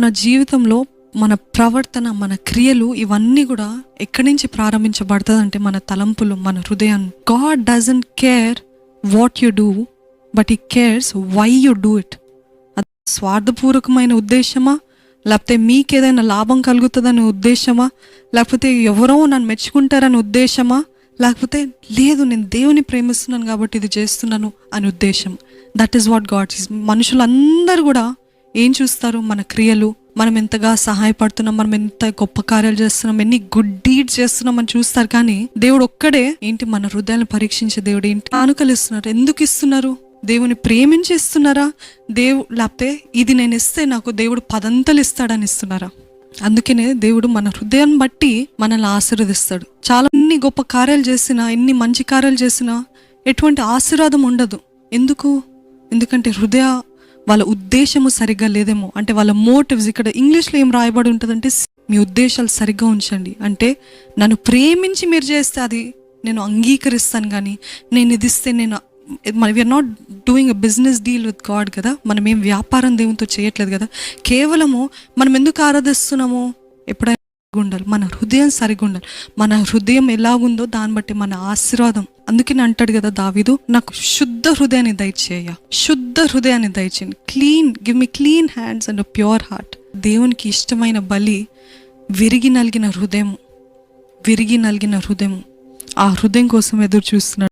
మన జీవితంలో మన ప్రవర్తన, మన క్రియలు ఇవన్నీ కూడా ఎక్కడి నుంచి ప్రారంభించబడుతుంది అంటే మన తలంపులు, మన హృదయం. God doesn't care what you do, but he cares why you do it. అది స్వార్థపూర్వకమైన ఉద్దేశమా, లేకపోతే మీకేదైనా లాభం కలుగుతుందనే ఉద్దేశమా, లేకపోతే ఎవరో నన్ను మెచ్చుకుంటారనే ఉద్దేశమా, లేకపోతే లేదు నేను దేవుని ప్రేమిస్తున్నాను కాబట్టి ఇది చేస్తున్నాను అని ఉద్దేశం. That is what God is. మనుషులందరూ కూడా ఏం చూస్తారు? మన క్రియలు, మనం ఎంతగా సహాయపడుతున్నాం, మనం ఎంత గొప్ప కార్యాలు చేస్తున్నాం, ఎన్ని గుడ్ డీడ్స్ చేస్తున్నాం అని చూస్తారు. కానీ దేవుడు ఒక్కడే ఏంటి, మన హృదయాలను పరీక్షించే దేవుడు. ఏంటి కానుకలు ఇస్తున్నారు? ఎందుకు ఇస్తున్నారు? దేవుని ప్రేమించి ఇస్తున్నారా? లేకపోతే ఇది నేను ఇస్తే నాకు దేవుడు 10 అంతలు ఇస్తాడని ఇస్తున్నారా? అందుకనే దేవుడు మన హృదయం బట్టి మనల్ని ఆశీర్వదిస్తాడు. చాలా ఎన్ని గొప్ప కార్యాలు చేసినా, ఎన్ని మంచి కార్యాలు చేసినా ఎటువంటి ఆశీర్వాదం ఉండదు. ఎందుకంటే వాళ్ళ ఉద్దేశము సరిగ్గా లేదేమో. అంటే వాళ్ళ మోటివ్స్, ఇక్కడ ఇంగ్లీష్లో ఏం రాయబడి ఉంటుందంటే మీ ఉద్దేశాలు సరిగ్గా ఉంచండి. అంటే నన్ను ప్రేమించి మీరు చేస్తే అది నేను అంగీకరిస్తాను, కానీ నేను ఇది ఇస్తే we're not doing a business deal with God కదా. మనం ఏం వ్యాపారం దేవునితో చేయట్లేదు కదా. కేవలము మనం ఎందుకు ఆరాధిస్తున్నామో ఎప్పుడైనా ఉండాలి, మన హృదయం సరిగ్గా ఉండాలి. మన హృదయం ఎలాగుందో దాన్ని బట్టి మన ఆశీర్వాదం. అందుకని అంటాడు కదా దావీదు, నాకు శుద్ధ హృదయాన్ని దయచేయండి. Give me clean hands and pure heart. దేవునికి ఇష్టమైన బలి విరిగి నలిగిన హృదయం. ఆ హృదయం కోసం ఎదురు చూస్తున్నాడు.